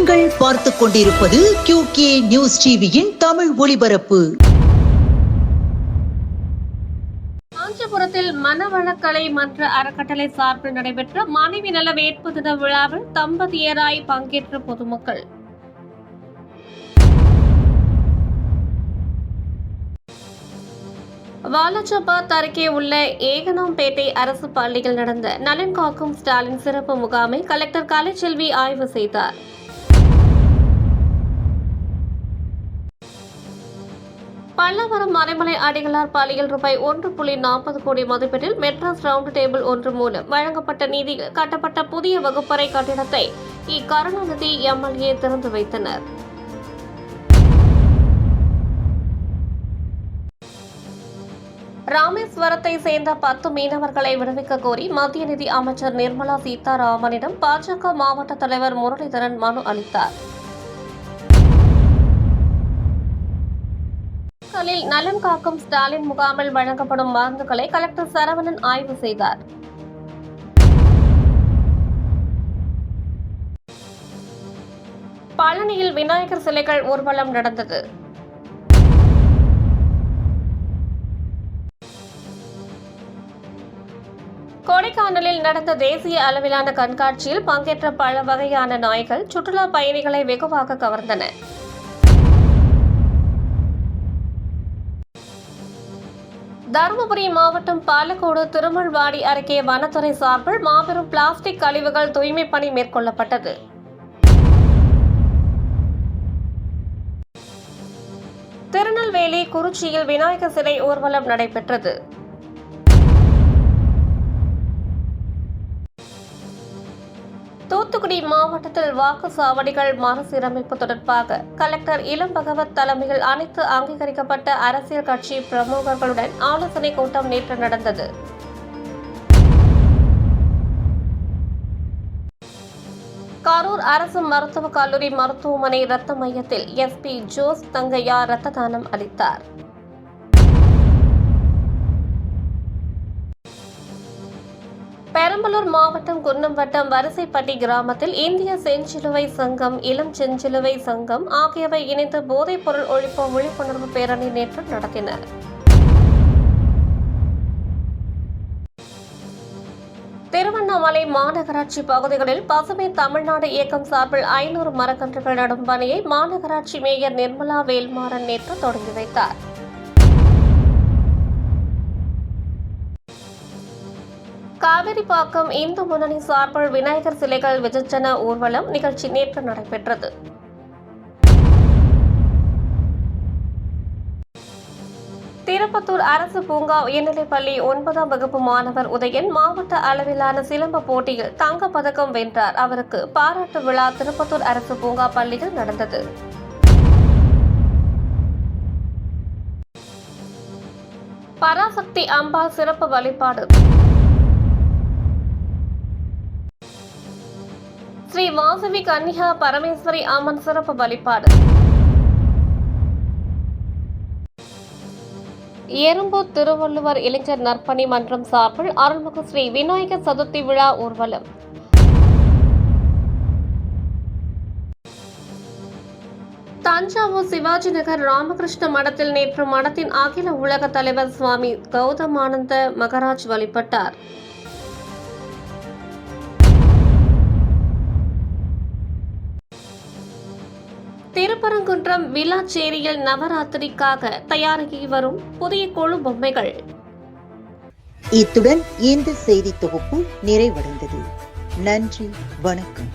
நீங்கள் பார்த்துக் கொண்டிருப்பது QK நியூஸ் டிவியின் தமிழ் ஒளிபரப்பு. காஞ்சிபுரத்தில் மனவளக்கலை மன்ற அறக்கட்டளை சார்பில் நடைபெற்ற மனைவி நல வேட்பு தின விழாவில் தம்பதியராய் பங்கேற்ற பொதுமக்கள். வாலாஜாபாத் அருகே உள்ள ஏகனாம்பேட்டை அரசு பள்ளியில் நடந்த நலன் காக்கும் ஸ்டாலின் சிறப்பு முகாமை கலெக்டர் கலைச்செல்வி ஆய்வு செய்தார். பல்லவரம் மறைமலை அடிகளார் பள்ளியில் ரூபாய் 1.40 கோடி மதிப்பீட்டில் மெட்ராஸ் ரவுண்ட் டேபிள் ஒன்று மூலம் வழங்கப்பட்ட நிதியில் கட்டப்பட்ட புதிய வகுப்பறை கட்டிடத்தை கருணாநிதி MLA திறந்து வைத்தனர். ராமேஸ்வரத்தை சேர்ந்த 10 மீனவர்களை விடுவிக்க கோரி மத்திய நிதி அமைச்சர் நிர்மலா சீதாராமனிடம் பாஜக மாவட்ட தலைவர் முரளிதரன் மனு அளித்தார். நலன் காக்கும் ஸ்டாலின் முகாமில் வழங்கப்படும் மருந்துகளை கலெக்டர் சரவணன் ஆய்வு செய்தார். பழனியில் விநாயகர் சிலைகள் ஊர்வலம் நடந்தது. கொடைக்கானலில் நடந்த தேசிய அளவிலான கண்காட்சியில் பங்கேற்ற பல வகையான நாய்கள் சுற்றுலா பயணிகளை வெகுவாக கவர்ந்தன. தருமபுரி மாவட்டம் பாலக்கோடு திருமல்வாடி அருகே வனத்துறை சார்பில் மாபெரும் பிளாஸ்டிக் கழிவுகள் தூய்மை பணி மேற்கொள்ளப்பட்டது. திருநெல்வேலி குறிச்சியில் விநாயகர் சிலை ஊர்வலம் நடைபெற்றது. தூத்துக்குடி மாவட்டத்தில் வாக்குச்சாவடிகள் மறுசீரமைப்பு தொடர்பாக கலெக்டர் இளம் பகவத் தலைமையில் அனைத்து அங்கீகரிக்கப்பட்ட அரசியல் கட்சி பிரமுகர்களுடன் ஆலோசனை கூட்டம் நேற்று நடந்தது. கரூர் அரசு மருத்துவக் கல்லூரி மருத்துவமனை இரத்த மையத்தில் SP ஜோஸ் தங்கையா இரத்த தானம் அளித்தார். பெரம்பலூர் மாவட்டம் குன்னம் வட்டம் வரிசைப்பட்டி கிராமத்தில் இந்திய செஞ்சிலுவை சங்கம், இளம் செஞ்சிலுவை சங்கம் ஆகியவை இணைந்து போதைப் பொருள் ஒழிப்பு விழிப்புணர்வு பேரணி நேற்று நடத்தினர். திருவண்ணாமலை மாநகராட்சி பகுதிகளில் பசுமை தமிழ்நாடு இயக்கம் சார்பில் 500 மரக்கன்றுகள் நடும் பணியை மாநகராட்சி மேயர் நிர்மலா வேல்மாறன் நேற்று தொடங்கி வைத்தார். காவிரிப்பாக்கம் இந்து முன்னணி சார்பில் விநாயகர் சிலைகள் விஜர்ஜன ஊர்வலம் நிகழ்ச்சி நேற்று நடைபெற்றது. திருப்பத்தூர் அரசு பூங்கா உயர்நிலைப்பள்ளி 9ஆம் வகுப்பு மாணவர் உதயன் மாவட்ட அளவிலான சிலம்ப போட்டியில் தங்கப் பதக்கம் வென்றார். அவருக்கு பாராட்டு விழா திருப்பத்தூர் அரசு பூங்கா பள்ளியில் நடந்தது. பராசக்தி அம்பாள் சிறப்பு வழிபாடு. ஸ்ரீ வாசவி கன்னிகா பரமேஸ்வரி அம்மன் சிறப்பு வழிபாடு. எறும்பூர் திருவள்ளுவர் இளைஞர் நற்பணி மன்றம் சார்பில் அருள்மிகு ஸ்ரீ விநாயகர் சதுர்த்தி விழா ஊர்வலம். தஞ்சாவூர் சிவாஜி நகர் ராமகிருஷ்ண மடத்தில் நேற்று மடத்தின் அகில உலக தலைவர் சுவாமி கௌதமானந்த மகராஜ் வழிபட்டார். திருப்பரங்குன்றம் விளாச்சேரியில் நவராத்திரிக்காக தயாராகி வரும் புதிய கொழு பொம்மைகள். இத்துடன் இந்த செய்தி தொகுப்பு நிறைவடைந்தது. நன்றி, வணக்கம்.